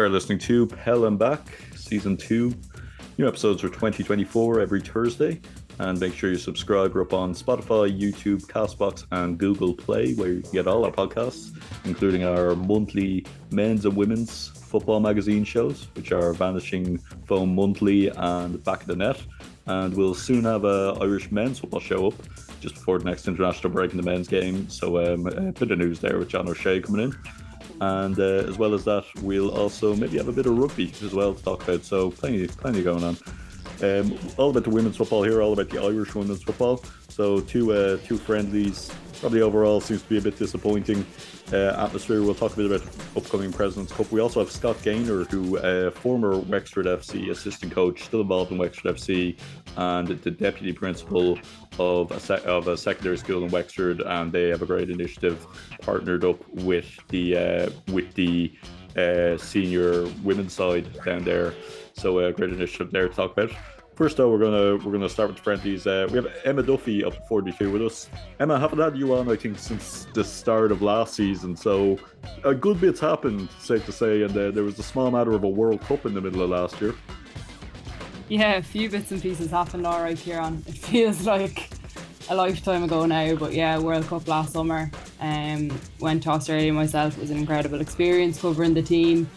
are listening to Peil and Back, Season 2. New episodes for 2024 every Thursday. And make sure you subscribe. We're up on Spotify, YouTube, Castbox, and Google Play, where you can get all our podcasts, including our monthly men's and women's football magazine shows, which are Vanishing Foam Monthly and Back of the Net. And we'll soon have a Irish men's football show up just before the next international break in the men's game. So a bit of news there with John O'Shea coming in. And as well as that, we'll also maybe have a bit of rugby as well to talk about. So plenty going on. All about the women's football here, all about the Irish women's football. So two friendlies. Probably overall seems to be a bit disappointing atmosphere. We'll talk a bit about upcoming President's Cup. We also have Scott Gaynor, who former Wexford FC assistant coach, still involved in Wexford FC, and the deputy principal of a secondary school in Wexford, and they have a great initiative partnered up with the senior women's side down there. So a great initiative there to talk about. First, though, we're gonna start with the friendlies. We have Emma Duffy up to 42 with us. Emma, haven't had you on, I think, since the start of last season. So a good bit's happened, safe to say, and there was a small matter of a World Cup in the middle of last year. Yeah, a few bits and pieces happened all right, Kieran. It feels like a lifetime ago now, but yeah, World Cup last summer. Went to Australia myself. It was an incredible experience covering the team.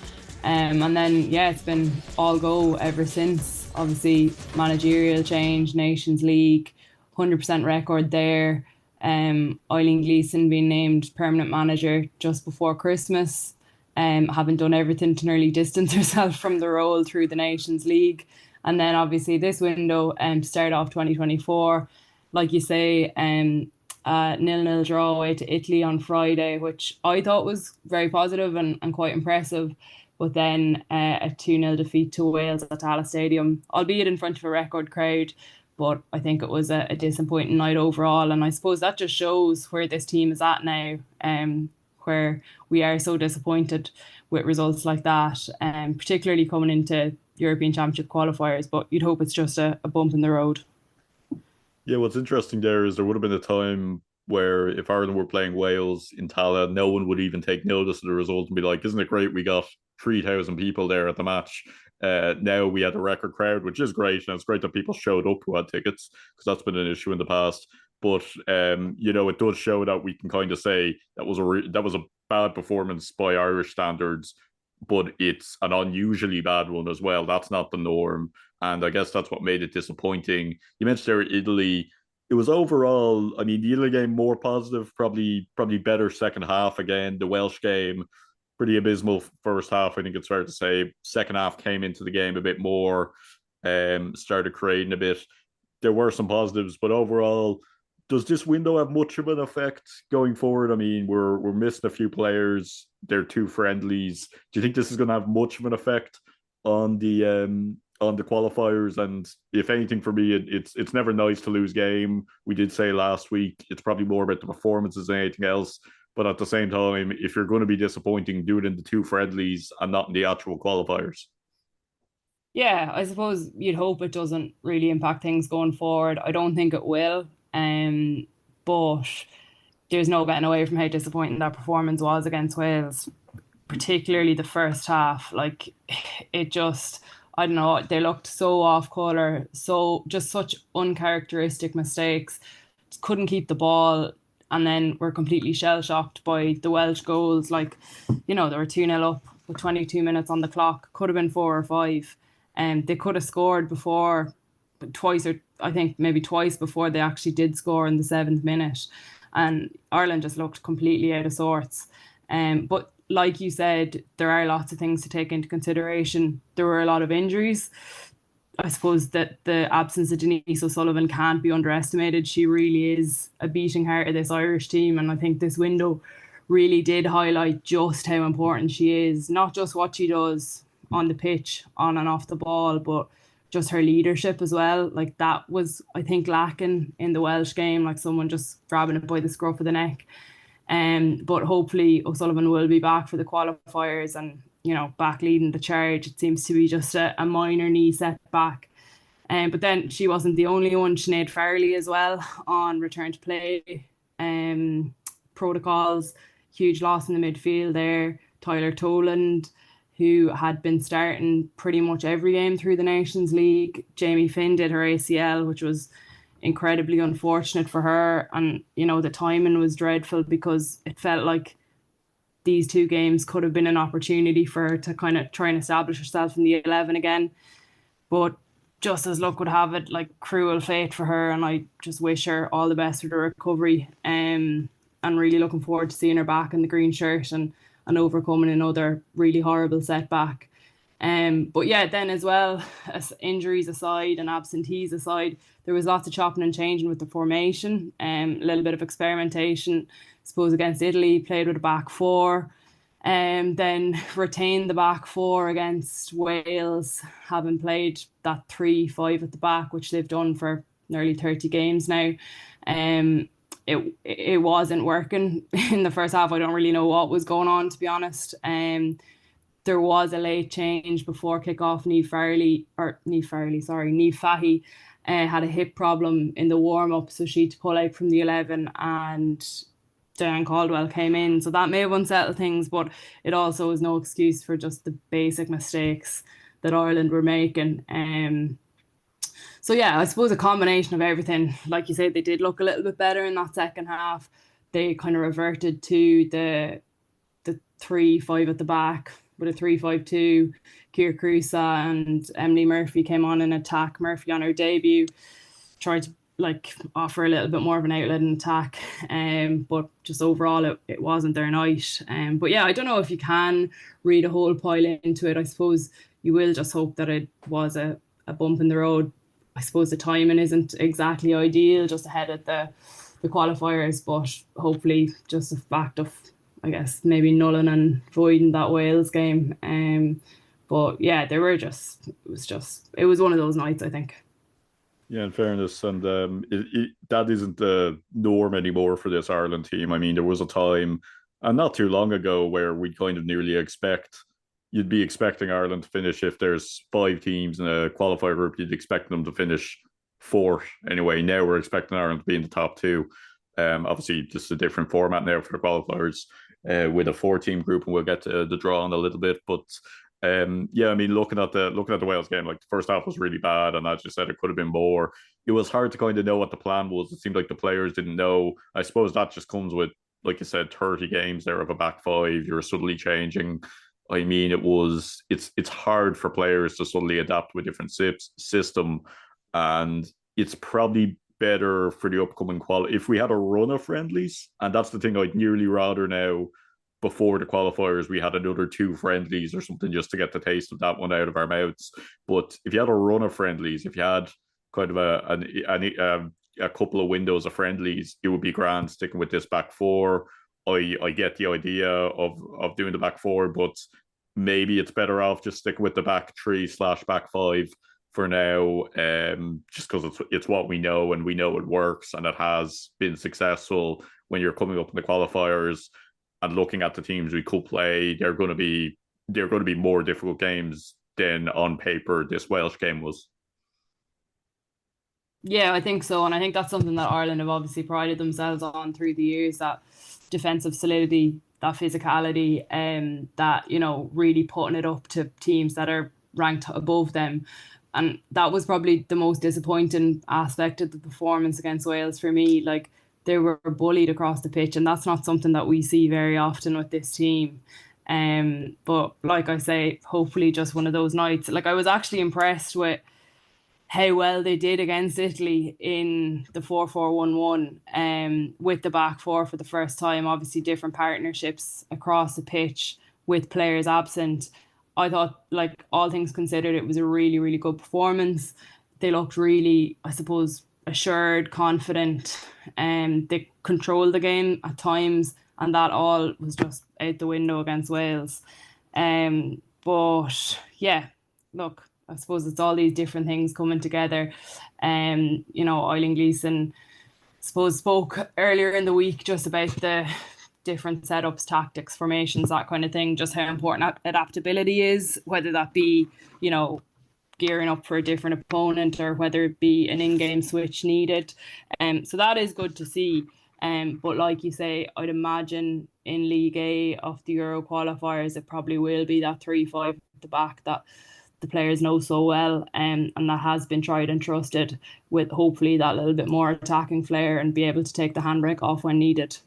And then, yeah, it's been all go ever since. Obviously, managerial change, Nations League, 100% record there. Eileen Gleeson being named permanent manager just before Christmas. Having done everything to nearly distance herself from the role through the Nations League. And then obviously this window to start off 2024, like you say, 0-0 draw away to Italy on Friday, which I thought was very positive and quite impressive. But then a 2-0 defeat to Wales at Tallaght Stadium, albeit in front of a record crowd. But I think it was a disappointing night overall. And I suppose that just shows where this team is at now, where we are so disappointed with results like that, particularly coming into European Championship qualifiers. But you'd hope it's just a bump in the road. Yeah, what's interesting there is there would have been a time where if Ireland were playing Wales in Tallaght, no one would even take notice of the result and be like, isn't it great we got 3,000 people there at the match? Now we had a record crowd, which is great, and it's great that people showed up who had tickets, because that's been an issue in the past. But it does show that we can kind of say that was a bad performance by Irish standards, but it's an unusually bad one as well. That's not the norm, and I guess that's what made it disappointing. You mentioned there Italy. It was overall, I mean, the Italy game more positive, probably better second half again. The Welsh game, pretty abysmal first half, I think it's fair to say. Second half came into the game a bit more, started creating a bit. There were some positives, but overall, does this window have much of an effect going forward? I mean, we're missing a few players. They're two friendlies. Do you think this is going to have much of an effect on the qualifiers? And if anything, for me, it's never nice to lose game. We did say last week it's probably more about the performances than anything else. But at the same time, if you're going to be disappointing, do it in the two friendlies and not in the actual qualifiers. Yeah, I suppose you'd hope it doesn't really impact things going forward. I don't think it will. But there's no getting away from how disappointing that performance was against Wales, particularly the first half. Like, it just, I don't know, they looked so off colour, so just such uncharacteristic mistakes. Just couldn't keep the ball, and then were completely shell shocked by the Welsh goals. Like, they were 2-0 up with 22 minutes on the clock. Could have been 4 or 5. And they could have scored before, but twice, or I think maybe twice before they actually did score in the 7th minute. And Ireland just looked completely out of sorts. But like you said, there are lots of things to take into consideration. There were a lot of injuries. I suppose that the absence of Denise O'Sullivan can't be underestimated. She really is a beating heart of this Irish team. And I think this window really did highlight just how important she is. Not just what she does on the pitch, on and off the ball, but just her leadership as well. Like, that was, I think, lacking in the Welsh game, like someone just grabbing it by the scruff of the neck. But hopefully O'Sullivan will be back for the qualifiers and, back leading the charge. It seems to be just a minor knee setback. But then she wasn't the only one. Sinead Farrelly as well on return to play protocols. Huge loss in the midfield there. Tyler Toland, who had been starting pretty much every game through the Nations League. Jamie Finn did her ACL, which was incredibly unfortunate for her. And, the timing was dreadful because it felt like these two games could have been an opportunity for her to kind of try and establish herself in the 11 again. But just as luck would have it, like cruel fate for her, and I just wish her all the best for the recovery. And really looking forward to seeing her back in the green shirt and overcoming another really horrible setback. But yeah, then as well, as injuries aside and absentees aside, there was lots of chopping and changing with the formation, a little bit of experimentation. I suppose against Italy, played with a back four, and then retained the back four against Wales, having played that 3-5 at the back, which they've done for nearly 30 games now. It wasn't working in the first half. I don't really know what was going on, to be honest. There was a late change before kickoff. Neve Fahy had a hip problem in the warm up, so she had to pull out from the 11, and Diane Caldwell came in. So that may have unsettled things, but it also was no excuse for just the basic mistakes that Ireland were making. So yeah, I suppose a combination of everything. Like you said, they did look a little bit better in that second half. They kind of reverted to the 3-5 at the back with a 3-5-2. Keir Crusa and Emily Murphy came on in attack. Murphy on her debut tried to like offer a little bit more of an outlet in attack, but just overall it wasn't their night. But yeah, I don't know if you can read a whole pile into it. I suppose you will just hope that it was a bump in the road. I suppose the timing isn't exactly ideal just ahead of the qualifiers, but hopefully just a fact of, I guess, maybe nulling and voiding that Wales game. But yeah, it was one of those nights, I think. Yeah, in fairness, and that isn't the norm anymore for this Ireland team. I mean, there was a time, and not too long ago, where we'd kind of nearly you'd be expecting Ireland to finish, if there's five teams in a qualifier group, you'd expect them to finish fourth. Anyway, now we're expecting Ireland to be in the top two. Obviously, just a different format now for the qualifiers, with a four-team group, and we'll get to the draw in a little bit. But yeah, I mean, looking at the Wales game, like the first half was really bad, and as you said, it could have been more. It was hard to kind of know what the plan was. It seemed like the players didn't know. I suppose that just comes with, like you said, 30 games there of a back five. You're suddenly changing. I mean, it's hard for players to suddenly adapt to a different system, and it's probably better for the upcoming quality if we had a run of friendlies. And that's the thing, I'd nearly rather now, before the qualifiers, we had another two friendlies or something, just to get the taste of that one out of our mouths. But if you had a run of friendlies, if you had kind of a couple of windows of friendlies, it would be grand sticking with this back four. I get the idea of doing the back four, but maybe it's better off just sticking with the back three/back five for now, just because it's what we know, and we know it works, and it has been successful. When you're coming up in the qualifiers and looking at the teams we could play, they're going to be more difficult games than on paper this Welsh game was. Yeah, I think so. And I think that's something that Ireland have obviously prided themselves on through the years, that defensive solidity, that physicality, and that, really putting it up to teams that are ranked above them. And that was probably the most disappointing aspect of the performance against Wales for me. Like, they were bullied across the pitch, and that's not something that we see very often with this team. But like I say, hopefully just one of those nights. Like, I was actually impressed with how well they did against Italy in the 4-4-1-1, with the back four for the first time. Obviously, different partnerships across the pitch with players absent. I thought, like, all things considered, it was a really, really good performance. They looked really, I suppose, assured, confident, and they controlled the game at times, and that all was just out the window against Wales. But yeah, look, I suppose it's all these different things coming together. Eileen Gleeson, suppose, spoke earlier in the week just about the different setups, tactics, formations, that kind of thing, just how important adaptability is, whether that be, gearing up for a different opponent, or whether it be an in-game switch needed. So that is good to see. But like you say, I'd imagine in League A of the Euro qualifiers, it probably will be that 3-5 at the back that the players know so well, and that has been tried and trusted with hopefully that little bit more attacking flair and be able to take the handbrake off when needed.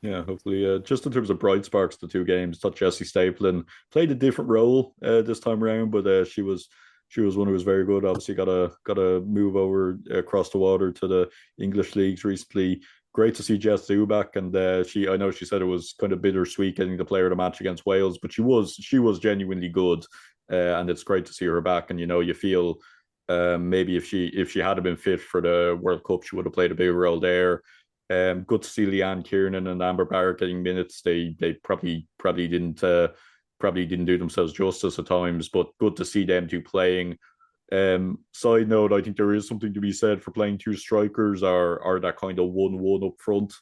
Yeah, hopefully. Just in terms of bright sparks, the two games, thought Jessie Stapleton played a different role this time around, but she was one who was very good. Obviously, got a move over across the water to the English leagues recently. Great to see Jess Zhu back, and I know she said it was kind of bittersweet getting the player of the match against Wales, but she was genuinely good, and it's great to see her back. And you feel maybe if she had been fit for the World Cup, she would have played a bigger role there. Good to see Leanne Kiernan and Amber Barrett getting minutes. They probably didn't do themselves justice at times, but good to see them two playing. Side note, I think there is something to be said for playing two strikers or that kind of 1-1 up front.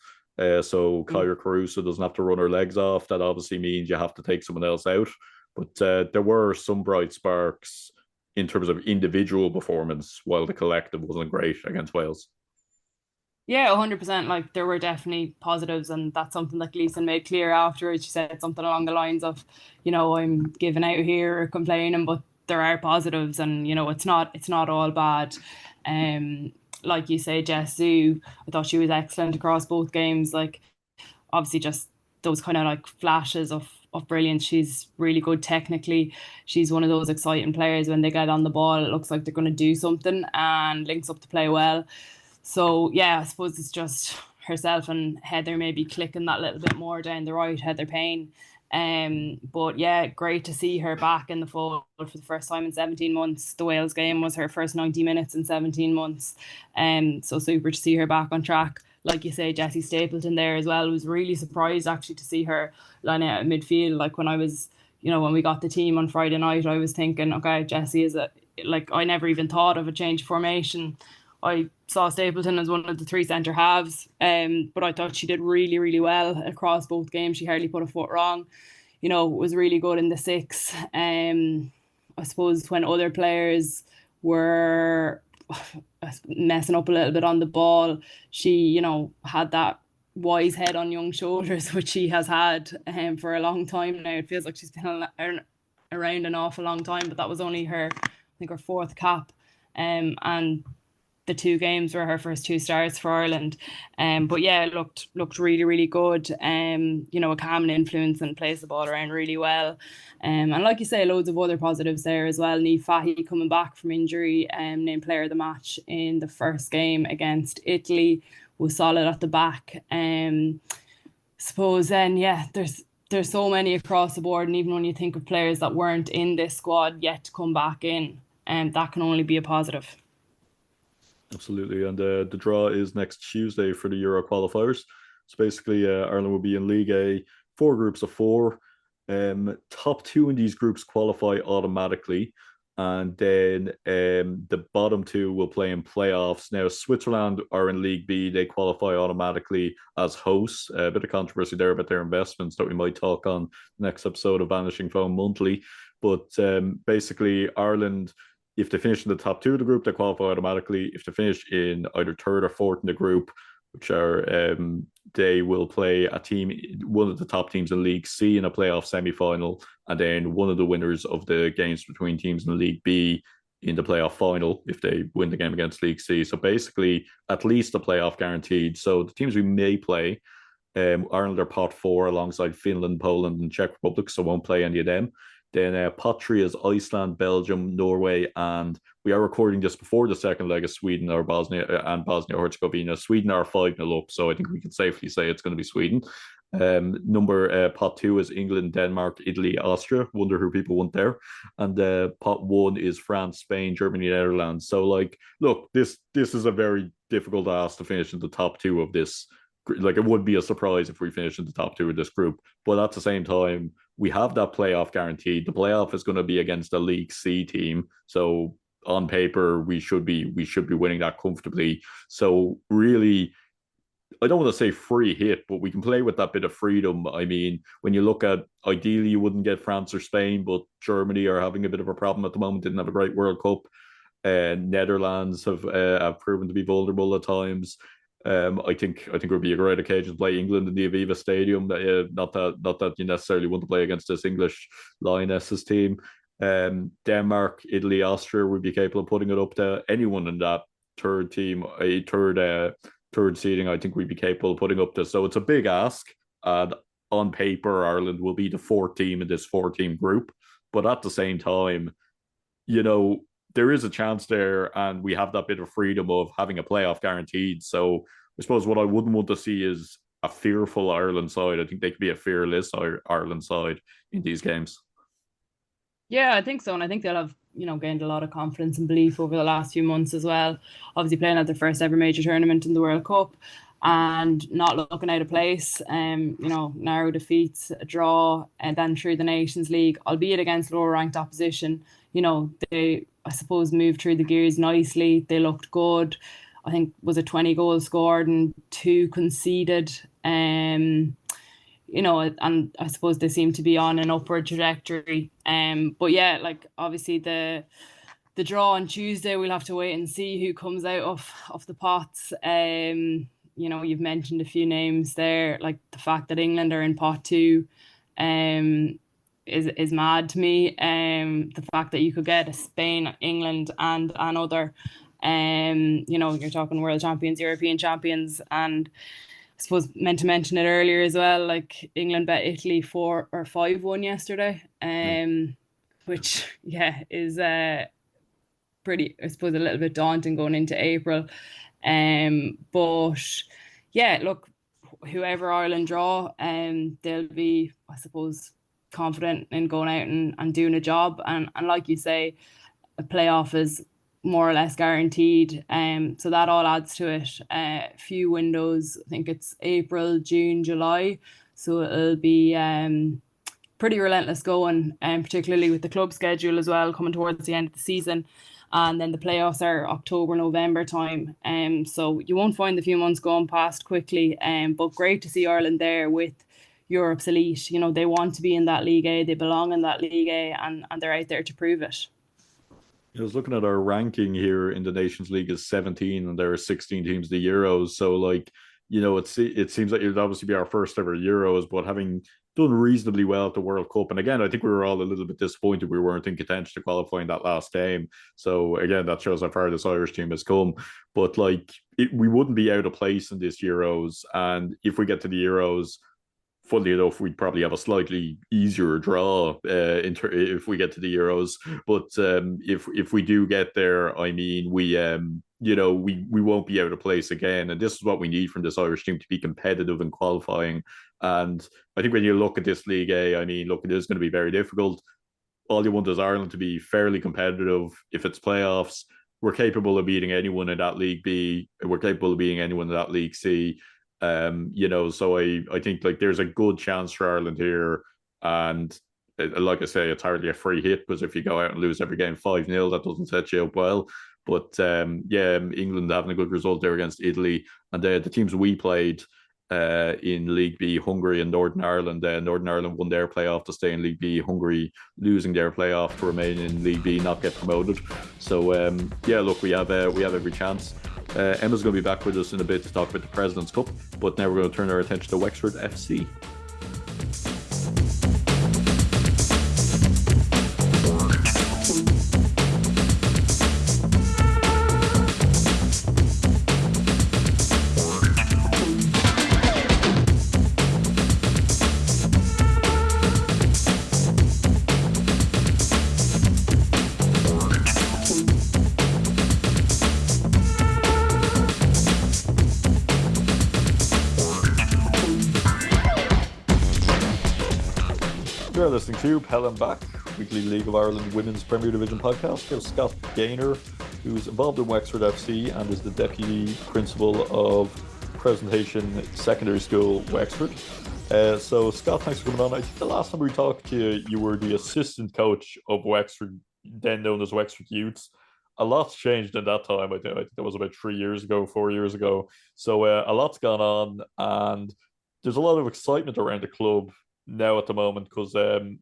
So Kyra Caruso doesn't have to run her legs off. That obviously means you have to take someone else out. But there were some bright sparks in terms of individual performance, while the collective wasn't great against Wales. Yeah, 100%. Like there were definitely positives, and that's something that Gleason made clear afterwards. She said something along the lines of, I'm giving out here, complaining, but there are positives, and it's not all bad. Like you say, Jess Zhu, I thought she was excellent across both games. Like obviously, just those kind of like flashes of brilliance. She's really good technically. She's one of those exciting players when they get on the ball. It looks like they're going to do something and links up to play well. So yeah, I suppose it's just herself and Heather maybe clicking that little bit more down the right, Heather Payne. But yeah, great to see her back in the fold for the first time in 17 months. The Wales game was her first 90 minutes in 17 months. So super to see her back on track. Like you say, Jessie Stapleton there as well. I was really surprised actually to see her line out at midfield. Like when we got the team on Friday night, I was thinking, okay, Jessie is like I never even thought of a change of formation. I saw Stapleton as one of the three centre halves, but I thought she did really, really well across both games. She hardly put a foot wrong. Was really good in the six. I suppose when other players were messing up a little bit on the ball, she, had that wise head on young shoulders, which she has had for a long time now. It feels like she's been around an awful long time, but that was only I think, her fourth cap. And the two games were her first two starts for Ireland. But yeah, it looked really, really good. A calming influence and plays the ball around really well. And like you say, loads of other positives there as well. Niamh Fahey coming back from injury, named player of the match in the first game against Italy, was solid at the back. Suppose then, yeah, there's so many across the board, and even when you think of players that weren't in this squad yet to come back in, that can only be a positive. Absolutely. And the draw is next Tuesday for the Euro qualifiers. So basically, Ireland will be in League A, four groups of four. Top two in these groups qualify automatically. And then the bottom two will play in playoffs. Now, Switzerland are in League B. They qualify automatically as hosts. A bit of controversy there about their investments that we might talk on the next episode of Vanishing Phone Monthly. But basically, Ireland, if they finish in the top two of the group, they qualify automatically. If they finish in either third or fourth in the group, which are they will play one of the top teams in League C in a playoff semi-final, and then one of the winners of the games between teams in League B in the playoff final if they win the game against League C. So basically, at least a playoff guaranteed. So the teams we may play, Ireland are pot four alongside Finland, Poland, and Czech Republic, so won't play any of them. Then pot three is Iceland, Belgium, Norway, and we are recording this before the second leg of Sweden or Bosnia and Bosnia-Herzegovina. Sweden are 5-0 up, so I think we can safely say it's going to be Sweden. Pot two is England, Denmark, Italy, Austria. Wonder who people want there. And pot one is France, Spain, Germany, Netherlands. So look, this is a very difficult ask to finish in the top two of this. Like, it would be a surprise if we finish in the top two of this group, but at the same time, we have that playoff guaranteed. The playoff is going to be against a League C team, so on paper we should be winning that comfortably. So really, I don't want to say free hit, but we can play with that bit of freedom. I mean, when you look at, ideally you wouldn't get France or Spain, but Germany are having a bit of a problem at the moment. Didn't have a great World Cup. Netherlands have proven to be vulnerable at times. I think it would be a great occasion to play England in the Aviva Stadium. Not that you necessarily want to play against this English Lionesses team. Denmark, Italy, Austria would be capable of putting it up to anyone in that third team, a third seeding. I think we'd be capable of putting up to. So it's a big ask, and on paper, Ireland will be the fourth team in this four-team group. But at the same time, you know, there is a chance there, and we have that bit of freedom of having a playoff guaranteed. So I suppose what I wouldn't want to see is a fearful Ireland side. I think they could be a fearless Ireland side in these games. Yeah, I think so. And I think they'll have, gained a lot of confidence and belief over the last few months as well. Obviously playing at their first ever major tournament in the World Cup and not looking out of place. Narrow defeats, a draw, and then through the Nations League, albeit against lower ranked opposition. They, I suppose, moved through the gears nicely. They looked good. I think was it 20 goals scored and two conceded. And I suppose they seem to be on an upward trajectory. But yeah, like obviously the draw on Tuesday, we'll have to wait and see who comes out of the pots. You've mentioned a few names there, like the fact that England are in pot two, is mad to me. The fact that you could get a Spain, England, and another. You're talking world champions, European champions, and I suppose meant to mention it earlier as well. Like England bet Italy 4 or 5-1 yesterday, which is pretty, I suppose, a little bit daunting going into April. But yeah, look, whoever Ireland draw, they'll be, I suppose, confident in going out and doing a job. And like you say, a playoff is more or less guaranteed. So that all adds to it. Few windows, I think it's April, June, July. So it'll be pretty relentless going, particularly with the club schedule as well coming towards the end of the season. And then the playoffs are October, November time. So you won't find the few months going past quickly. But great to see Ireland there with Europe's elite. They want to be in that League A, they belong in that League A, and they're out there to prove it. I was looking at our ranking here in the Nations League is 17, and there are 16 teams the Euros. So it seems like it'd obviously be our first ever Euros, but having done reasonably well at the World Cup, and again, I think we were all a little bit disappointed we weren't in contention to qualify in that last game. So again, that shows how far this Irish team has come. But we wouldn't be out of place in this Euros, and if we get to the Euros, funnily enough, we'd probably have a slightly easier draw if we get to the Euros. But if we do get there, I mean, we won't be out of place again. And this is what we need from this Irish team to be competitive in qualifying. And I think when you look at this League A, I mean, look, it is going to be very difficult. All you want is Ireland to be fairly competitive. If it's playoffs, we're capable of beating anyone in that League B. We're capable of beating anyone in that League C. So I think there's a good chance for Ireland here, and like I say, it's hardly a free hit because if you go out and lose every game 5-0, that doesn't set you up well. But England having a good result there against Italy, and the teams we played in League B, Hungary and Northern Ireland. Northern Ireland won their playoff to stay in League B. Hungary losing their playoff to remain in League B, not get promoted. So look, we have every chance. Emma's going to be back with us in a bit to talk about the President's Cup, but now we're going to turn our attention to Wexford FC. You're listening to Peil and Back, weekly League of Ireland Women's Premier Division podcast. We have Scott Gaynor, who's involved in Wexford FC and is the Deputy Principal of Presentation Secondary School, Wexford. So, Scott, thanks for coming on. I think the last time we talked to you, you were the assistant coach of Wexford, then known as Wexford Youths. A lot's changed in that time. I think that was about 4 years ago. So, a lot's gone on, and there's a lot of excitement around the club now at the moment because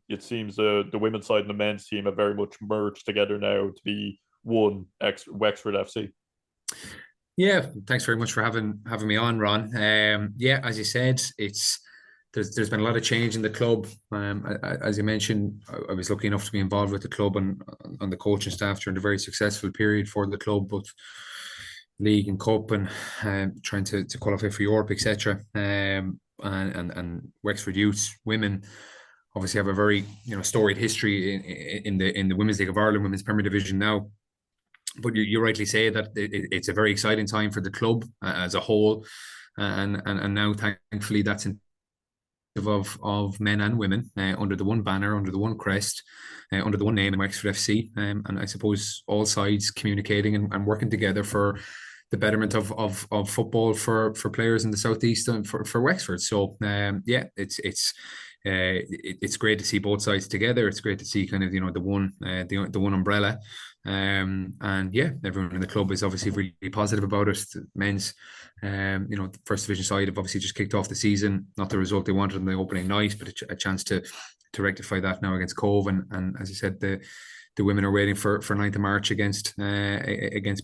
it seems the women's side and the men's team have very much merged together now to be one Wexford FC. Yeah, thanks very much for having me on, Ron. Yeah, as you said, there's been a lot of change in the club. As you mentioned, I was lucky enough to be involved with the club and on the coaching staff during a very successful period for the club, both league and cup and trying to qualify for Europe, etc. And Wexford Youth women obviously have a very storied history in the Women's League of Ireland, Women's Premier Division now. But you rightly say that it's a very exciting time for the club as a whole, and now thankfully that's of men and women under the one banner, under the one crest, under the one name in Wexford FC, and I suppose all sides communicating and working together for the betterment of football for players in the southeast and for Wexford. So yeah, it's great to see both sides together. It's great to see kind of the one umbrella. And yeah, everyone in the club is obviously really positive about it. The men's, the first division side have obviously just kicked off the season. Not the result they wanted on the opening night, but a chance to rectify that now against Cove. And as you said, the women are waiting for 9th of March against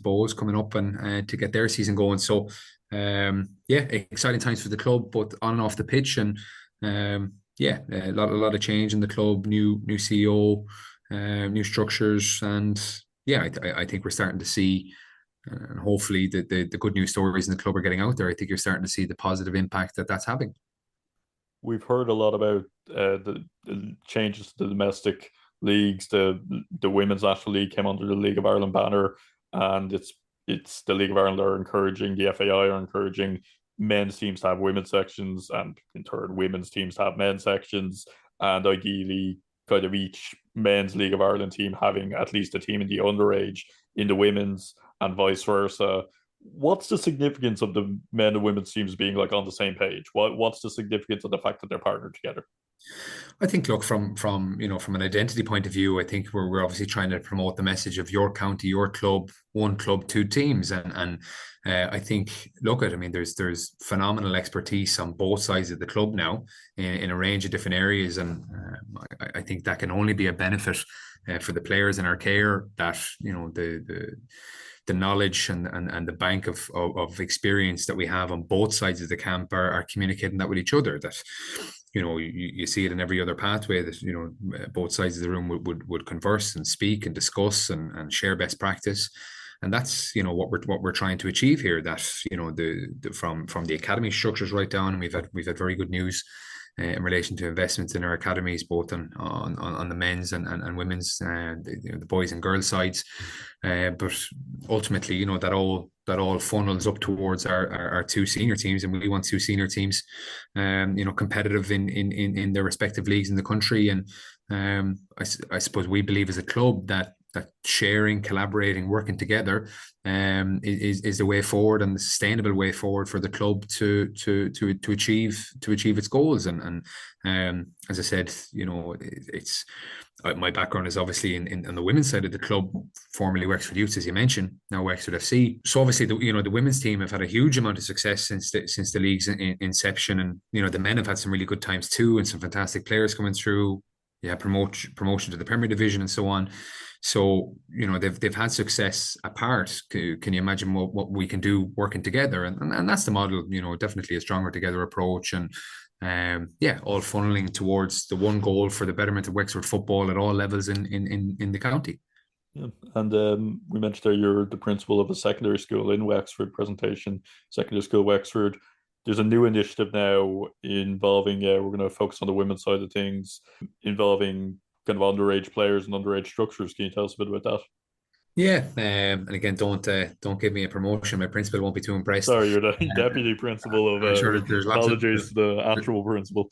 Bows coming up and to get their season going. So yeah, exciting times for the club, both on and off the pitch. And yeah, a lot of change in the club, new CEO, new structures, and yeah, I think we're starting to see, and hopefully the good news stories in the club are getting out there. I think you're starting to see the positive impact that's having. We've heard a lot about the changes to the domestic leagues. The Women's National League came under the League of Ireland banner, and it's the League of Ireland are encouraging, the FAI are encouraging men's teams to have women's sections, and in turn, women's teams to have men's sections, and ideally, kind of each men's League of Ireland team having at least a team in the underage in the women's, and vice versa. What's the significance of the men and women's teams being like on the same page? What's the significance of the fact that they're partnered together? I think, look, from an identity point of view, I think we're obviously trying to promote the message of your county, your club, one club, two teams, and I think, look, I mean, there's phenomenal expertise on both sides of the club now in a range of different areas, and I think that can only be a benefit for the players in our care. That the knowledge and the bank of experience that we have on both sides of the camp are communicating that with each other. That you see it in every other pathway that both sides of the room would converse and speak and discuss and share best practice. And that's what we're trying to achieve here. That from the academy structures right down, and we've had very good news in relation to investments in our academies, both on the men's and women's, the boys and girls sides. But ultimately, that all funnels up towards our two senior teams, and we want two senior teams, competitive in their respective leagues in the country. And I suppose we believe as a club that sharing, collaborating, working together is the way forward and the sustainable way forward for the club to achieve its goals. And as I said, it's my background is obviously in on the women's side of the club, formerly Wexford Youth, as you mentioned, now Wexford FC. So obviously, the women's team have had a huge amount of success since the league's inception, and the men have had some really good times too, and some fantastic players coming through. Yeah, promotion to the Premier Division and so on. So they've had success apart. Can you imagine what we can do working together? And that's the model. Definitely a stronger together approach, and yeah, all funneling towards the one goal for the betterment of Wexford football at all levels in the county. Yeah. And we mentioned there you're the principal of a secondary school in Wexford. Presentation, secondary school Wexford. There's a new initiative now involving, we're going to focus on the women's side of things, involving kind of underage players and underage structures. Can you tell us a bit about that? Yeah, and again, don't give me a promotion. My principal won't be too impressed. Sorry, you're the deputy principal of, I'm sure there's lots of apologies to the actual principal.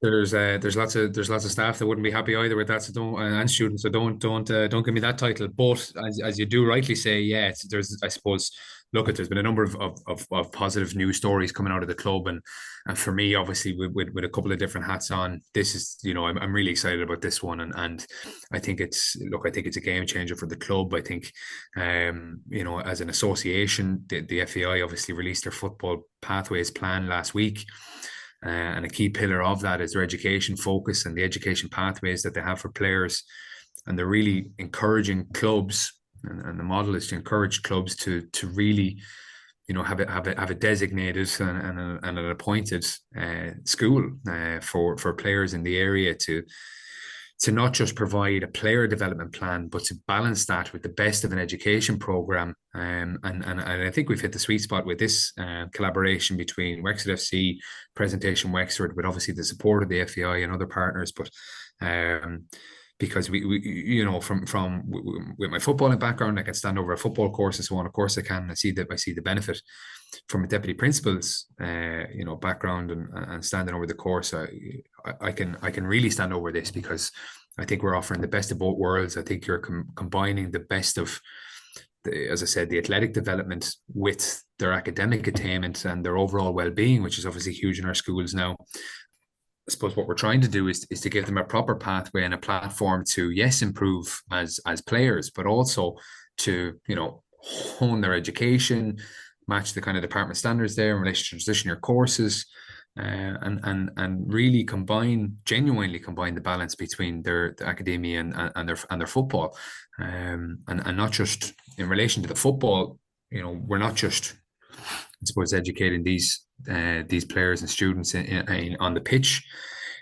there's lots of staff that wouldn't be happy either with that. So don't and students. So don't give me that title. But as you do rightly say, yeah, there's I suppose look at there's been a number of positive news stories coming out of the club, and for me, obviously with a couple of different hats on, this is I'm really excited about this one, and I think it's a game changer for the club. I think as an association, the FAI obviously released their football pathways plan last week. And a key pillar of that is their education focus and the education pathways that they have for players. And they're really encouraging clubs, and the model is to encourage clubs to really have a designated and an appointed school for players in the area to not just provide a player development plan, but to balance that with the best of an education program. And I think we've hit the sweet spot with this collaboration between Wexford FC, Presentation Wexford, with obviously the support of the FAI and other partners. But because we from with my footballing background, I can stand over a football course and so on. Of course, I can. I see the benefit from a deputy principal's background and standing over the course. I can really stand over this, because I think we're offering the best of both worlds. I think you're combining the best of, as I said, the athletic development with their academic attainment and their overall well-being, which is obviously huge in our schools now. I suppose what we're trying to do is to give them a proper pathway and a platform to, yes, improve as players, but also to, hone their education, match the kind of department standards there in relation to transition your courses, and really genuinely combine the balance between the academia and their football, and not just in relation to the football. We're not just, I suppose, educating these players and students on the pitch.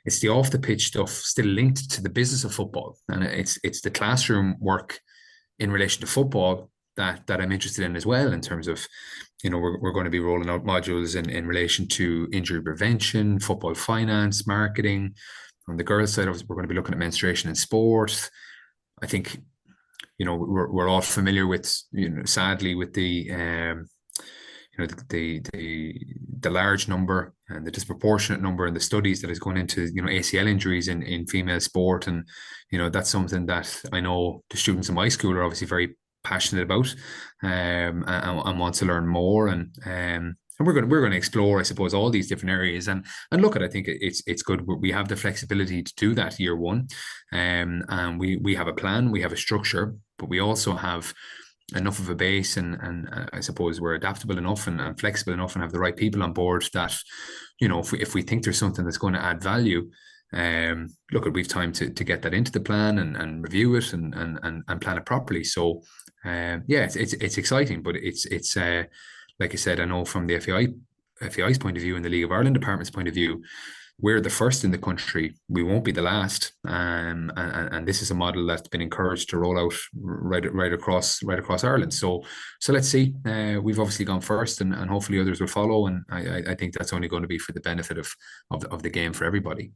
It's the off the pitch stuff still linked to the business of football, and it's the classroom work in relation to football that I'm interested in as well, in terms of, we're going to be rolling out modules in relation to injury prevention, football finance, marketing. On the girls' side, we're going to be looking at menstruation in sport. I think, we're all familiar with, sadly, with the the large number and the disproportionate number in the studies that is going into, ACL injuries in female sport. And, that's something that I know the students in my school are obviously very passionate about, and want to learn more. And we're going to explore, I suppose, all these different areas. And look, I think it's good. We have the flexibility to do that year one, and we have a plan, we have a structure, but we also have enough of a base, and I suppose we're adaptable enough and flexible enough and have the right people on board that, if we think there's something that's going to add value, look, we've time to get that into the plan and review it and plan it properly. So it's exciting, but it's like I said, I know from the FAI's point of view and the League of Ireland department's point of view, we're the first in the country. We won't be the last. And this is a model that's been encouraged to roll out right across Ireland. So let's see. We've obviously gone first, and hopefully others will follow. And I think that's only going to be for the benefit of the game for everybody.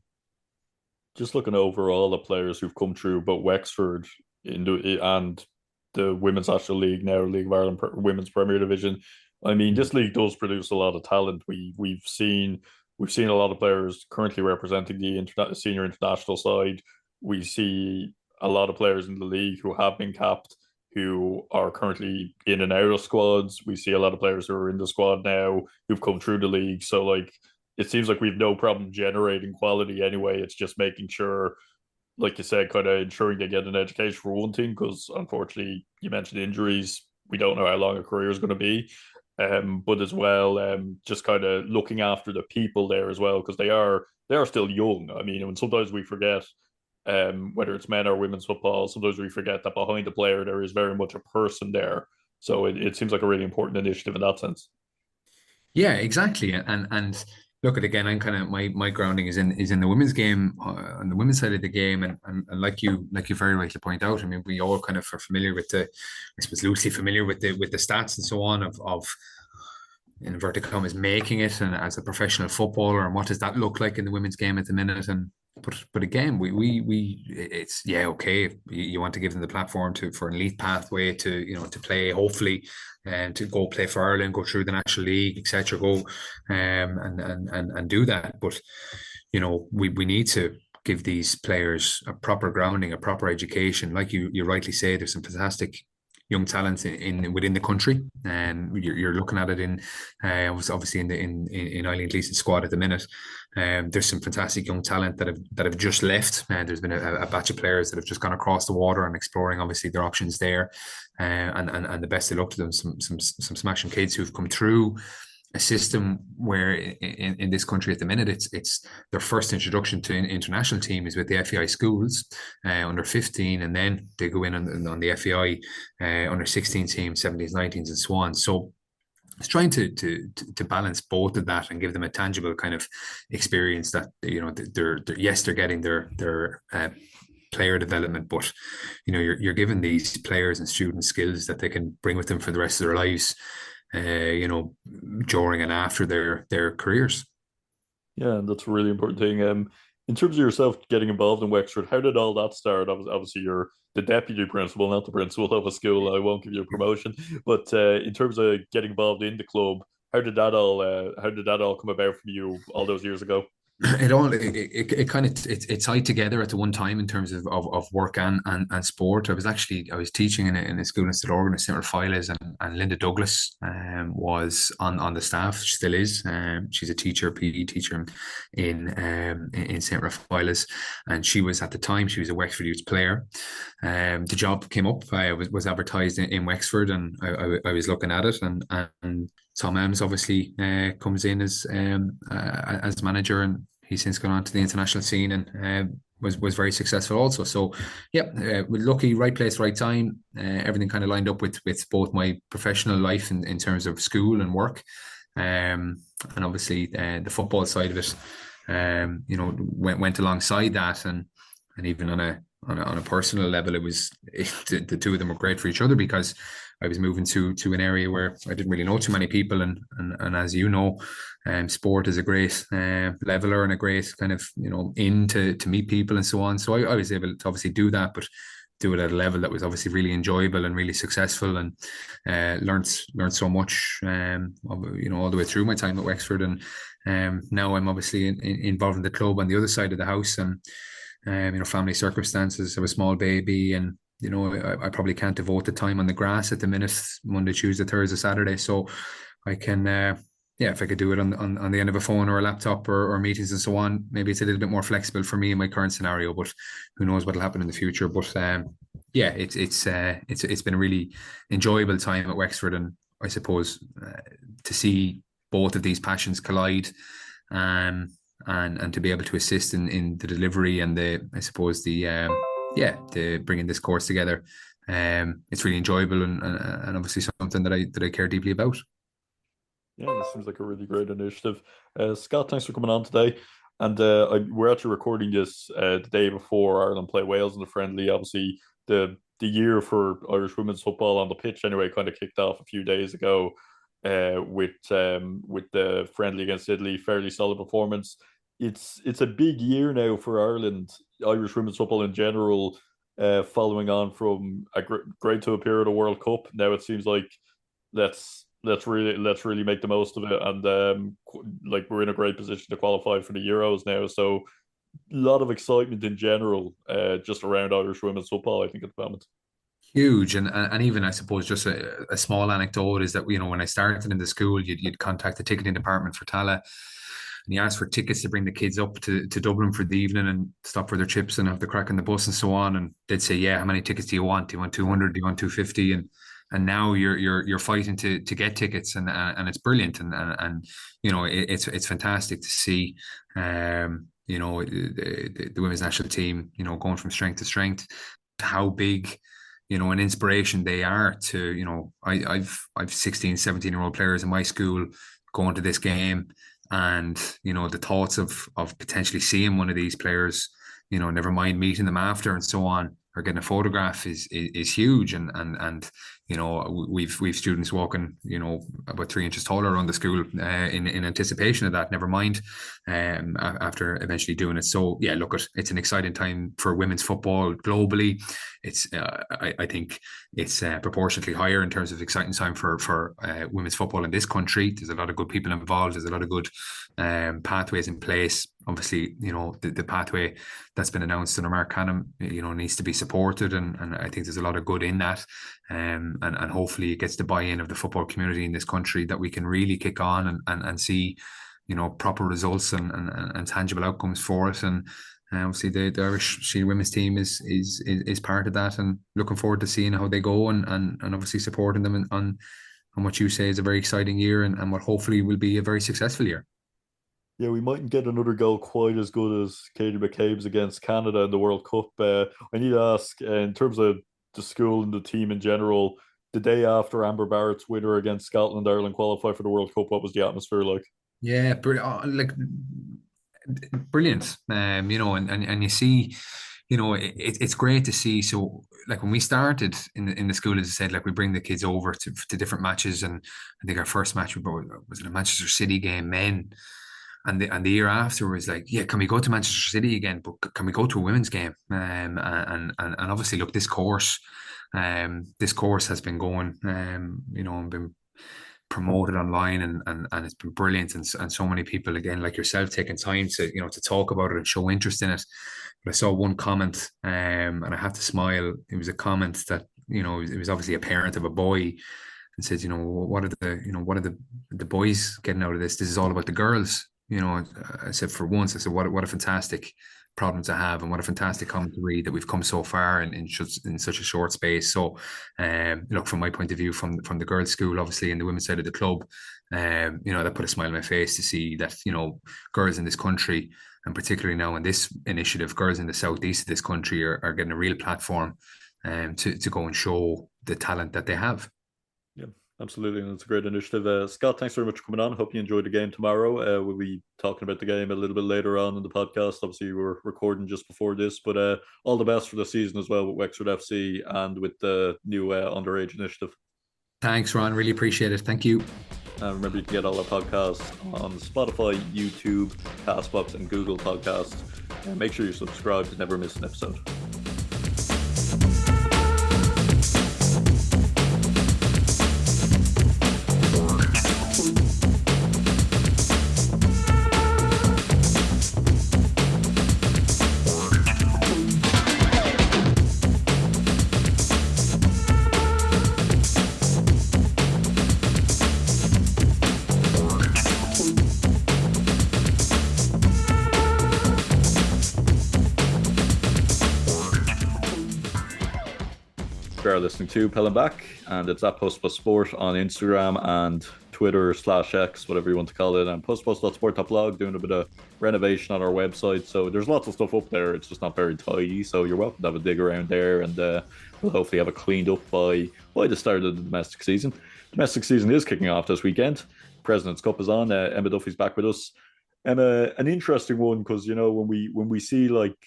Just looking over all the players who've come through, but Wexford and the Women's National League, now League of Ireland Women's Premier Division. I mean, this league does produce a lot of talent. We've seen a lot of players currently representing the senior international side. We see a lot of players in the league who have been capped, who are currently in and out of squads. We see a lot of players who are in the squad now who've come through the league. So, it seems like we've no problem generating quality anyway. It's just making sure, like you said, kind of ensuring they get an education for one thing, because unfortunately, you mentioned injuries. We don't know how long a career is going to be. But as well, just kind of looking after the people there as well, because they are still young. I mean, and sometimes we forget, whether it's men or women's football, sometimes we forget that behind the player there is very much a person there. So it seems like a really important initiative in that sense. Yeah, exactly. And look, at again, I'm kind of my grounding is in the women's game, on the women's side of the game, and like you very rightly point out, I mean, we all kind of are familiar with I suppose loosely familiar with the stats and so on of in inverted commas making it, and as a professional footballer, and what does that look like in the women's game at the minute. And but again, we it's okay. You want to give them the platform for an elite pathway to to play, hopefully, and to go play for Ireland, go through the National League, etc. Go and do that. But we need to give these players a proper grounding, a proper education. Like you rightly say, there's some fantastic young talent within the country, and you're looking at it in obviously in Eileen Gleeson's squad at the minute. There's some fantastic young talent that have just left, and there's been a batch of players that have just gone across the water and exploring obviously their options there, and the best of luck to them. Some smashing kids who've come through a system where in this country at the minute, it's their first introduction to an international team is with the FAI schools under 15, and then they go in on the FAI under 16 team, 17s, 19s, and so on. So it's trying to balance both of that and give them a tangible kind of experience that they're yes, they're getting their player development, but you're giving these players and students skills that they can bring with them for the rest of their lives, during and after their careers. Yeah, and that's a really important thing. In terms of yourself getting involved in Wexford, how did all that start? Obviously, you're the deputy principal, not the principal of a school. I won't give you a promotion, but in terms of getting involved in the club, how did that all come about from you all those years ago? It kind of it tied together at the one time in terms of work and sport. I was teaching in a school in St. Organ, St. Files, and Linda Douglas was on the staff. She still is. She's a teacher, PE teacher in St. Raphaelis, and she was at the time she was a Wexford Youth player. The job came up. I was advertised in Wexford, and I was looking at it, and Tom Elms obviously comes in as manager, and he's since gone on to the international scene and was very successful also. So, yeah, we're lucky, right place, right time. Everything kind of lined up with both my professional life in terms of school and work, and obviously the football side of it. Went alongside that, and even on a personal level, the two of them were great for each other because I was moving to an area where I didn't really know too many people, and as you know, sport is a great leveler and a great kind of in to meet people and so on. So I was able to obviously do that, but do it at a level that was obviously really enjoyable and really successful, and learned so much, all the way through my time at Wexford, and now I'm obviously involved in the club on the other side of the house, and family circumstances. I have a small baby, and I probably can't devote the time on the grass at the minute, Monday, Tuesday, Thursday, Saturday. So I can, if I could do it on the end of a phone or a laptop or meetings and so on, maybe it's a little bit more flexible for me in my current scenario. But who knows what'll happen in the future? But it's been a really enjoyable time at Wexford, and I suppose to see both of these passions collide, and to be able to assist in the delivery and the bringing this course together. It's really enjoyable, and obviously something that I care deeply about. Yeah, this seems like a really great initiative. Scott, thanks for coming on today. And we're actually recording this the day before Ireland play Wales in the friendly. Obviously, the year for Irish women's football on the pitch anyway kind of kicked off a few days ago, with the friendly against Italy, fairly solid performance. It's a big year now for Ireland, Irish women's football in general, following on from a great to appear at a World Cup. Now it seems like let's really make the most of it, and like we're in a great position to qualify for the Euros now. So a lot of excitement in general, just around Irish women's football, I think, at the moment. Huge, and even I suppose just a small anecdote is that when I started in the school, you'd contact the ticketing department for Tala, and you ask for tickets to bring the kids up to Dublin for the evening and stop for their chips and have the crack on the bus and so on. And they'd say, "Yeah, how many tickets do you want? Do you want 200? Do you want 250?" And now you're fighting to get tickets, and it's brilliant, and it's fantastic to see. The women's national team, going from strength to strength, how big an inspiration they are to, I've 16, 17-year-old players in my school going to this game, and the thoughts of potentially seeing one of these players, never mind meeting them after and so on, or getting a photograph is huge, and we've students walking about 3 inches taller around the school in anticipation of that, never mind after eventually doing it. So yeah, look, it's an exciting time for women's football globally. It's I think it's proportionately higher in terms of exciting time for women's football in this country. There's a lot of good people involved. There's a lot of good pathways in place. Obviously, the pathway that's been announced in Mark Canham, needs to be supported, and I think there's a lot of good in that, and hopefully it gets the buy-in of the football community in this country that we can really kick on and see, proper results and tangible outcomes for it. And obviously the Irish senior women's team is part of that, and looking forward to seeing how they go, and obviously supporting them on what you say is a very exciting year, and what hopefully will be a very successful year. Yeah, we mightn't get another goal quite as good as Katie McCabe's against Canada in the World Cup. I need to ask, in terms of the school and the team in general, the day after Amber Barrett's winner against Scotland, Ireland qualify for the World Cup, what was the atmosphere like? Yeah, like brilliant. And you see, it's great to see. So, like when we started in the school, as I said, like we bring the kids over to different matches, and I think our first match was in a Manchester City game, men. And the year after was like, yeah, can we go to Manchester City again? But can we go to a women's game? And obviously, look, this course has been going, and been promoted online, and it's been brilliant, and so many people, again, like yourself, taking time to talk about it and show interest in it. But I saw one comment, and I have to smile. It was a comment that it was obviously a parent of a boy, and said, what are the boys getting out of this? This is all about the girls. I said, for once, I said, what a fantastic problem to have, and what a fantastic commentary that we've come so far in such a short space. So, look, from my point of view, from the girls' school, obviously, and the women's side of the club, that put a smile on my face to see that girls in this country, and particularly now in this initiative, girls in the southeast of this country are getting a real platform, to go and show the talent that they have. Yeah, absolutely. And it's a great initiative. Scott, thanks very much for coming on. Hope you enjoyed the game tomorrow. We'll be talking about the game a little bit later on in the podcast. Obviously, we're recording just before this, but all the best for the season as well with Wexford FC and with the new underage initiative. Thanks, Ron. Really appreciate it. Thank you. And remember, you can get all our podcasts on Spotify, YouTube, Castbox, and Google Podcasts. And make sure you're subscribed to never miss an episode. Are listening to Peil and Back, and it's at postbussport on Instagram and Twitter/X, whatever you want to call it, and postbus.sport.blog, doing a bit of renovation on our website. So there's lots of stuff up there. It's just not very tidy. So you're welcome to have a dig around there, and we'll hopefully have it cleaned up by the start of the domestic season. Domestic season is kicking off this weekend. President's Cup is on. Emma Duffy's back with us. Emma, an interesting one, because when we see, like,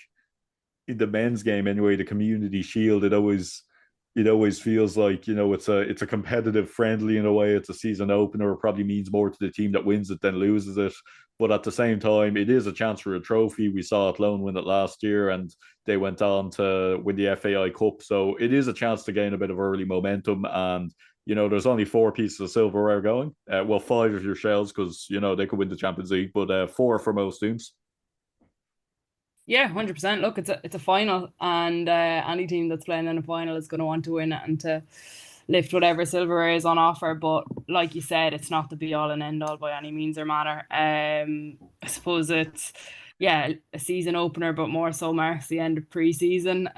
in the men's game anyway, the Community Shield, it always feels like it's a competitive friendly in a way. It's a season opener. It probably means more to the team that wins it than loses it. But at the same time, it is a chance for a trophy. We saw Athlone win it last year, and they went on to win the FAI Cup. So it is a chance to gain a bit of early momentum. And there's only 4 pieces of silverware going. 5 if you're Shells, because they could win the Champions League, but 4 for most teams. Yeah, 100%. Look, it's a final, and any team that's playing in a final is going to want to win it and to lift whatever silverware is on offer. But like you said, it's not the be all and end all by any means or manner. I suppose it's a season opener, but more so marks the end of pre-season.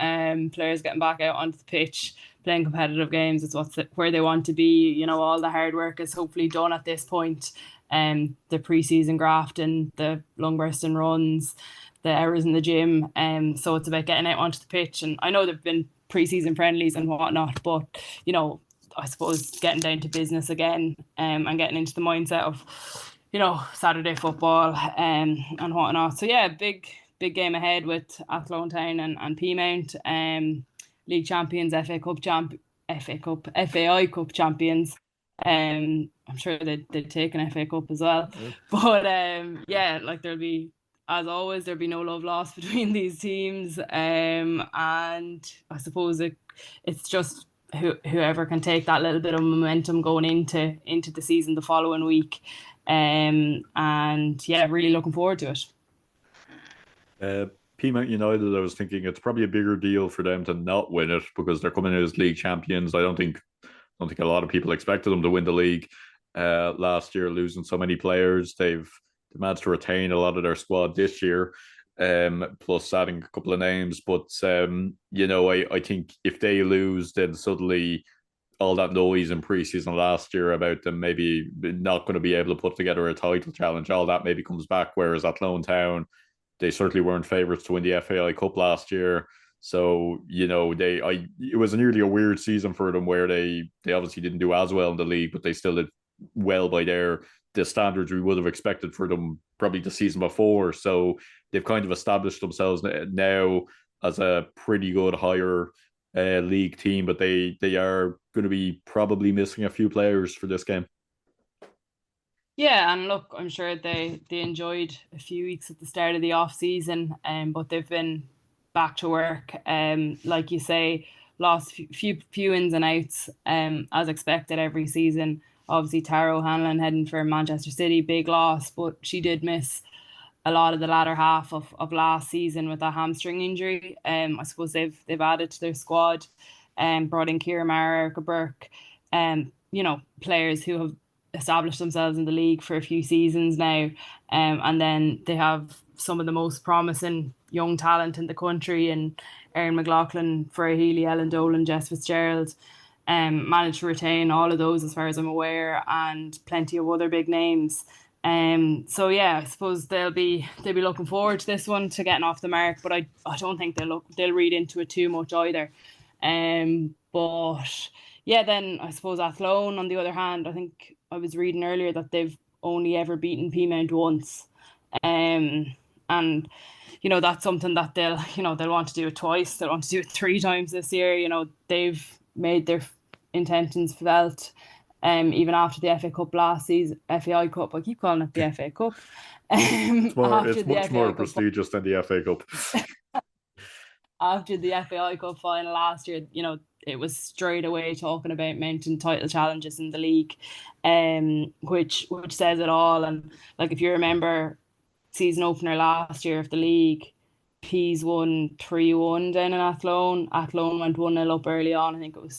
Players getting back out onto the pitch, playing competitive games. It's where they want to be. All the hard work is hopefully done at this point. The pre-season graft and the long bursting runs, the hours in the gym, so it's about getting out onto the pitch. And I know there've been pre-season friendlies and whatnot, but I suppose getting down to business again, and getting into the mindset of Saturday football, and whatnot. So yeah, big game ahead with Athlone Town and Peamount, league champions, FAI Cup champions. I'm sure they'd take an FA Cup as well. Yeah. But like there'll be, as always, there'll be no love lost between these teams. And I suppose it's just whoever can take that little bit of momentum going into the season the following week. And yeah, really looking forward to it. Peamount United, I was thinking it's probably a bigger deal for them to not win it, because they're coming in as league champions. I don't think a lot of people expected them to win the league last year, losing so many players. They've managed to retain a lot of their squad this year, plus adding a couple of names. But I think if they lose, then suddenly all that noise in pre-season last year about them maybe not going to be able to put together a title challenge, all that maybe comes back. Whereas at Athlone Town, they certainly weren't favourites to win the FAI Cup last year. So, it was nearly a weird season for them where they obviously didn't do as well in the league, but they still did well by the standards we would have expected for them probably the season before. So they've kind of established themselves now as a pretty good higher league team, but they are going to be probably missing a few players for this game. Yeah, and look, I'm sure they enjoyed a few weeks at the start of the off season, but they've been back to work. Like you say, lost few ins and outs, as expected every season. Obviously, Tara O'Hanlon heading for Manchester City, big loss, but she did miss a lot of the latter half of last season with a hamstring injury. I suppose they've added to their squad and brought in Kira Mara, Erica Burke, players who have established themselves in the league for a few seasons now. And then they have some of the most promising young talent in the country, and Erin McLaughlin, Freya Healy, Ellen Dolan, Jess Fitzgerald. Managed to retain all of those as far as I'm aware, and plenty of other big names. So yeah, I suppose they'll be looking forward to this one, to getting off the mark, but I don't think they'll read into it too much either. But yeah, then I suppose Athlone on the other hand, I think I was reading earlier that they've only ever beaten Peamount once. And that's something that they'll want to do it twice. They'll want to do it three times this year. They've made their intentions felt. Even after the FA Cup last season, FAI Cup, I keep calling it the FA Cup. It's much more prestigious than the FA Cup. After the FAI Cup final last year, it was straight away talking about mounting title challenges in the league, which says it all. And like, if you remember season opener last year of the league, Peas won 3-1 down in Athlone. Athlone went 1-0 up early on. I think it was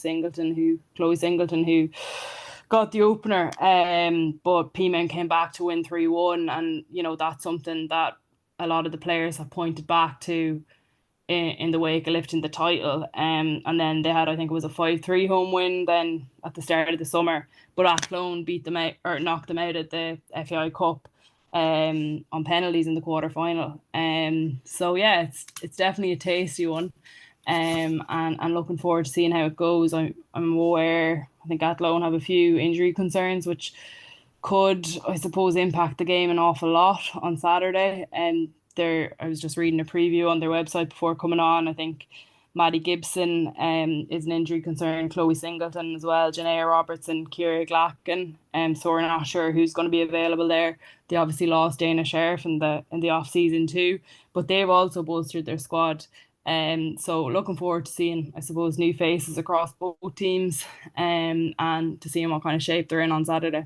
Chloe Singleton who got the opener. But Peamount came back to win 3-1, and that's something that a lot of the players have pointed back to in the wake of lifting the title. And then they had, I think it was a 5-3 home win then at the start of the summer. But Athlone beat them out, or knocked them out at the FAI Cup on penalties in the quarter final. So yeah, it's definitely a tasty one. And looking forward to seeing how it goes. I'm aware, I think Athlone have a few injury concerns which could, I suppose, impact the game an awful lot on Saturday. And I was just reading a preview on their website before coming on. I think Maddie Gibson is an injury concern, Chloe Singleton as well, Janaea Robertson, Kira Glacken. So we're not sure who's going to be available there. They obviously lost Dana Sheriff in the off season too, but they've also bolstered their squad. So looking forward to seeing, I suppose, new faces across both teams, and to seeing what kind of shape they're in on Saturday.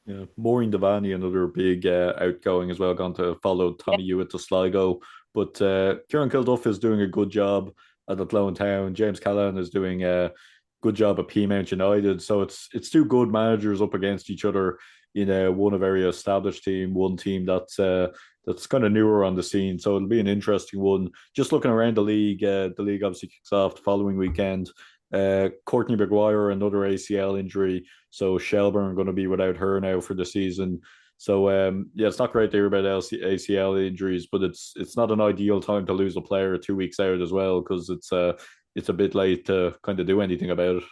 Yeah, Maureen Devaney, another big outgoing as well, gone to follow Tommy Hewitt to Sligo. But Kieran Kilduff is doing a good job at Athlone Town. James Callahan is doing a good job at Peamount United. So it's two good managers up against each other in one a very established team, one team that's kind of newer on the scene. So it'll be an interesting one. Just looking around the league obviously kicks off the following weekend. Courtney McGuire, another ACL injury. So Shelburne going to be without her now for the season. So yeah, it's not great to hear about ACL injuries, but it's not an ideal time to lose a player 2 weeks out as well, because it's a bit late to kind of do anything about it.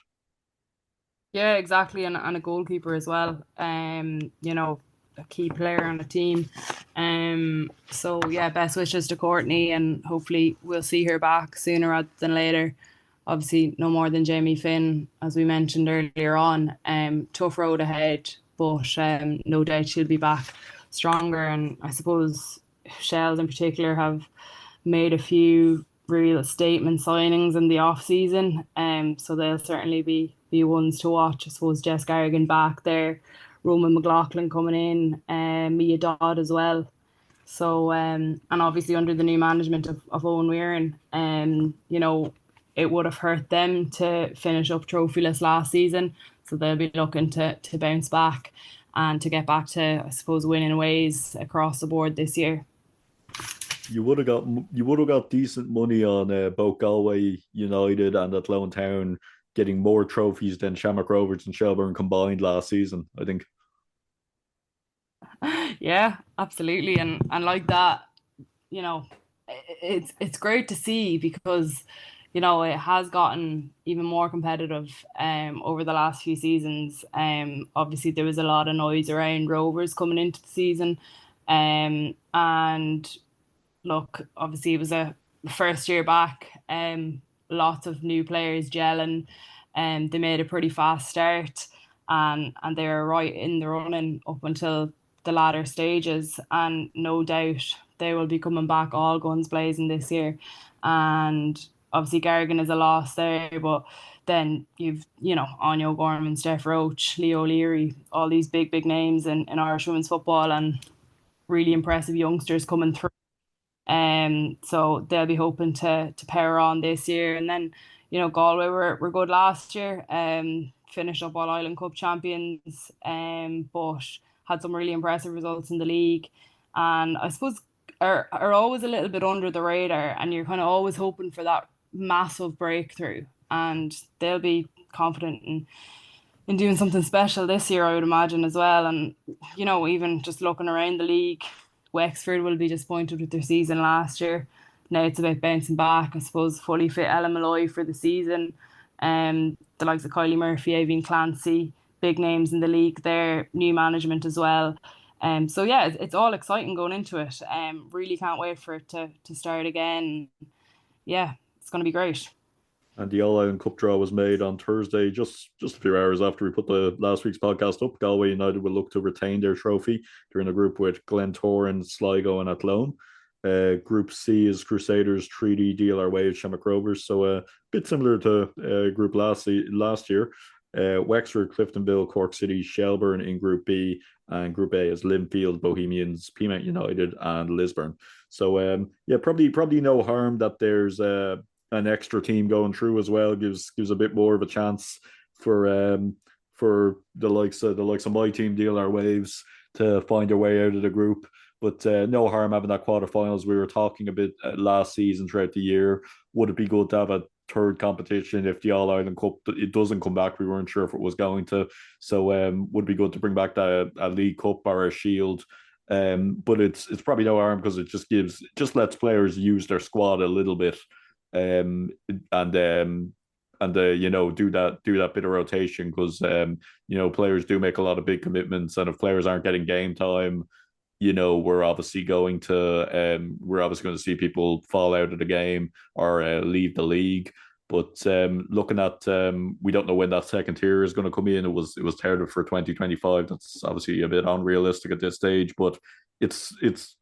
Yeah, exactly, and a goalkeeper as well. A key player on the team. So yeah, best wishes to Courtney, and hopefully we'll see her back sooner rather than later. Obviously, no more than Jamie Finn, as we mentioned earlier on. Tough road ahead, but no doubt she'll be back stronger. And I suppose Shells in particular have made a few real statement signings in the off season. So they'll certainly be ones to watch. I suppose Jess Garrigan back there, Roman McLaughlin coming in, Mia Dodd as well. So and obviously under the new management of Owen Weirin, it would have hurt them to finish up trophyless last season. So they'll be looking to bounce back and to get back to, I suppose, winning ways across the board this year. You would have got decent money on both Galway United and Athlone Town getting more trophies than Shamrock Rovers and Shelburne combined last season, I think. Yeah, absolutely. And like that, it's great to see because it has gotten even more competitive over the last few seasons. Obviously there was a lot of noise around Rovers coming into the season, and look, obviously it was a first year back, lots of new players gelling, and they made a pretty fast start, and they were right in the running up until the latter stages, and no doubt they will be coming back all guns blazing this year. And obviously Garrigan is a loss there, but then you've, Anya O'Gorman, Steph Roach, Leo Leary, all these big names in Irish women's football, and really impressive youngsters coming through. So they'll be hoping to power on this year. And then, Galway were good last year, finished up All Ireland Cup champions, but had some really impressive results in the league. And I suppose are always a little bit under the radar, and you're kind of always hoping for that massive breakthrough. And they'll be confident in doing something special this year, I would imagine, as well. And, even just looking around the league, Wexford will be disappointed with their season last year. Now it's about bouncing back. I suppose fully fit Ellen Malloy for the season. The likes of Kylie Murphy, Avian Clancy, big names in the league there, new management as well. So yeah, it's all exciting going into it. Really can't wait for it to start again. Yeah, it's going to be great. And the All Ireland Cup draw was made on Thursday, just a few hours after we put the last week's podcast up. Galway United will look to retain their trophy. They're in a group with Glentoran, Sligo, and Athlone. Group C is Crusaders, Treaty, DLR Waves, Shamrock Rovers. So a bit similar to Group last year. Wexford, Cliftonville, Cork City, Shelburne in Group B, and Group A is Linfield, Bohemians, Peamount United, and Lisburn. So yeah, probably no harm that there's an extra team going through as well. Gives a bit more of a chance for the likes of my team, DLR Waves, to find their way out of the group. But no harm having that quarterfinals. We were talking a bit last season throughout the year. Would it be good to have a third competition if the All Ireland Cup it doesn't come back? We weren't sure if it was going to. So would it be good to bring back a League Cup or a Shield. But it's probably no harm because it just lets players use their squad a little bit, and do that bit of rotation because players do make a lot of big commitments, and if players aren't getting game time, we're obviously going to see people fall out of the game or leave the league. But looking at we don't know when that second tier is going to come in. It was touted for 2025. That's obviously a bit unrealistic at this stage, but it's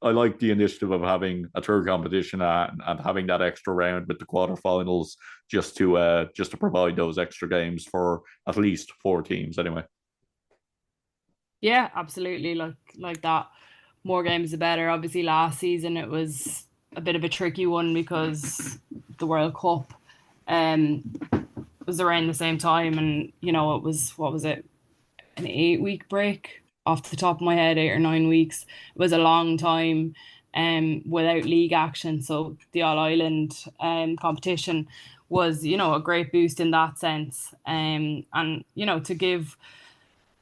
I like the initiative of having a third competition and having that extra round with the quarterfinals just to provide those extra games for at least four teams anyway. Yeah, absolutely. Like that. More games the better. Obviously, last season it was a bit of a tricky one because the World Cup was around the same time, and it was, what was it, an 8 week break off the top of my head, 8 or 9 weeks. It was a long time without league action. So the All Ireland competition was, a great boost in that sense. And to give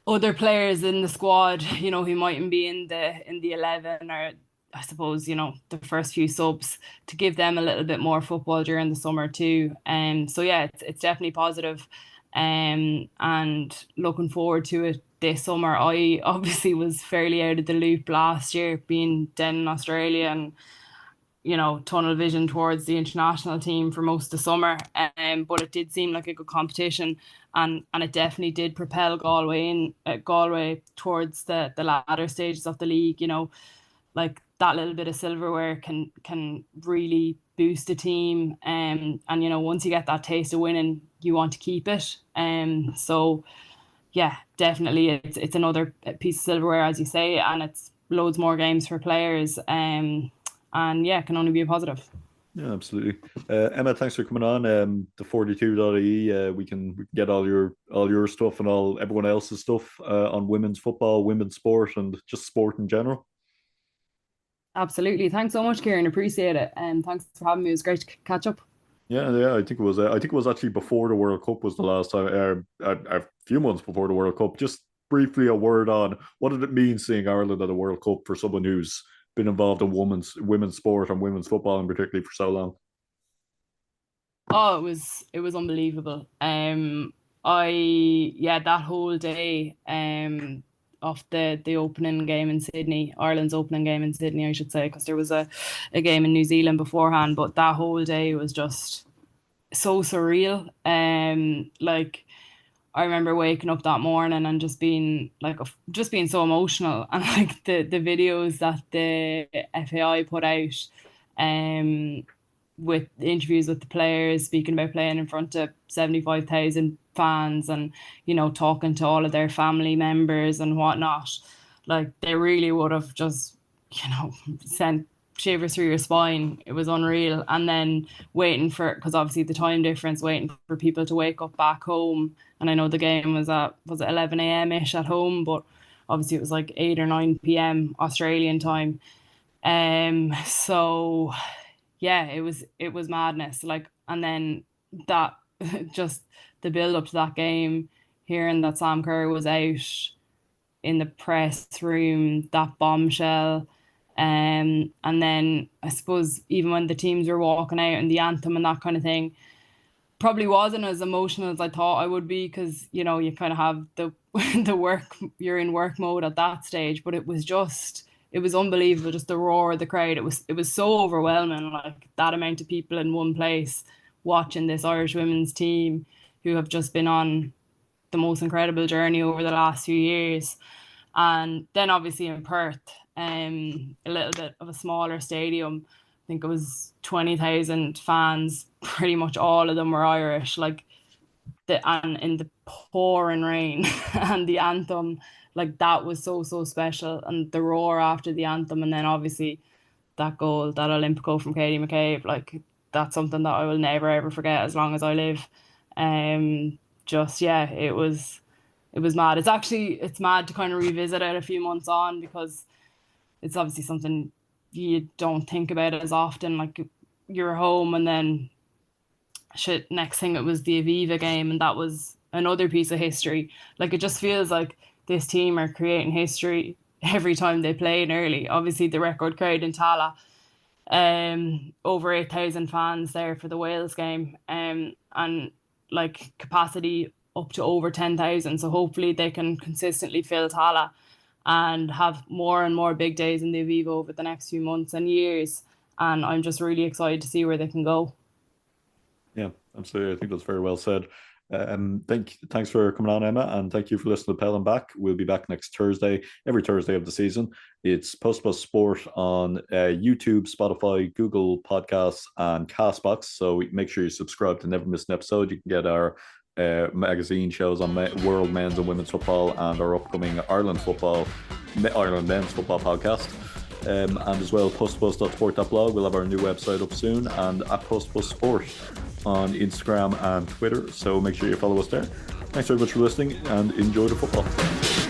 other players in the squad, who mightn't be in the 11, or I suppose, the first few subs, to give them a little bit more football during the summer too. So yeah, it's definitely positive. And looking forward to it this summer. I obviously was fairly out of the loop last year, being down in Australia, and tunnel vision towards the international team for most of the summer. But it did seem like a good competition, and it definitely did propel Galway towards the latter stages of the league. Like that little bit of silverware can really boost a team. And once you get that taste of winning, you want to keep it. So yeah, definitely it's another piece of silverware, as you say, and it's loads more games for players. And yeah, it can only be a positive. Yeah, absolutely. Emma, thanks for coming on. The 42.ie, we can get all your stuff and all everyone else's stuff on women's football, women's sport, and just sport in general. Absolutely. Thanks so much, Kieran. Appreciate it. And thanks for having me. It was great to catch up. Yeah. I think it was. I think it was actually before the World Cup was the last time. A few months before the World Cup. Just briefly, a word on what did it mean seeing Ireland at the World Cup for someone who's been involved in women's sport and women's football, and particularly for so long. Oh, it was unbelievable. That whole day, of the opening game in Sydney, Ireland's opening game in Sydney, I should say, because there was a game in New Zealand beforehand, but that whole day was just so surreal. Like I remember waking up that morning and just being so emotional, and like the videos that the FAI put out, um, with interviews with the players, speaking about playing in front of 75,000 fans, and talking to all of their family members and whatnot. Like they really would have just sent shivers through your spine. It was unreal. And then waiting for, because obviously the time difference, waiting for people to wake up back home. And I know the game was at, was it 11 a.m. ish at home, but obviously it was like 8 or 9 p.m. Australian time. So yeah, it was madness. Like, and then that just the build up to that game, hearing that Sam Kerr was out in the press room, that bombshell. And then I suppose even when the teams were walking out and the anthem and that kind of thing, probably wasn't as emotional as I thought I would be, because you kind of have the the work, you're in work mode at that stage. But it was unbelievable, just the roar of the crowd. It was so overwhelming, like that amount of people in one place watching this Irish women's team who have just been on the most incredible journey over the last few years. And then obviously in Perth, a little bit of a smaller stadium. I think it was 20,000 fans. Pretty much all of them were Irish. Like and in the pouring rain, and the anthem, like that was so so special. And the roar after the anthem, and then obviously that goal, that Olympic goal from Katie McCabe, like that's something that I will never ever forget as long as I live. Just yeah, it was mad. It's mad to kind of revisit it a few months on, because it's obviously something you don't think about as often. Like you're home, and then shit, next thing it was the Aviva game, and that was another piece of history. Like it just feels like this team are creating history every time they play in early. Obviously the record crowd in Tala, over 8,000 fans there for the Wales game, and like capacity up to over 10,000. So hopefully they can consistently fill Tala and have more and more big days in the Aviva over the next few months and years. And I'm just really excited to see where they can go. Yeah, absolutely. I think that's very well said. Thanks for coming on, Emma, and thank you for listening to Peil and Back. We'll be back next Thursday, every Thursday of the season. It's Post Bus Sport on YouTube, Spotify, Google Podcasts, and Castbox. So make sure you subscribe to never miss an episode. You can get our magazine shows on world men's and women's football, and our upcoming Ireland men's football podcast. And as well, postbus.sport.blog. We'll have our new website up soon, and at Postbus Sport on Instagram and Twitter. So make sure you follow us there. Thanks very much for listening, and enjoy the football.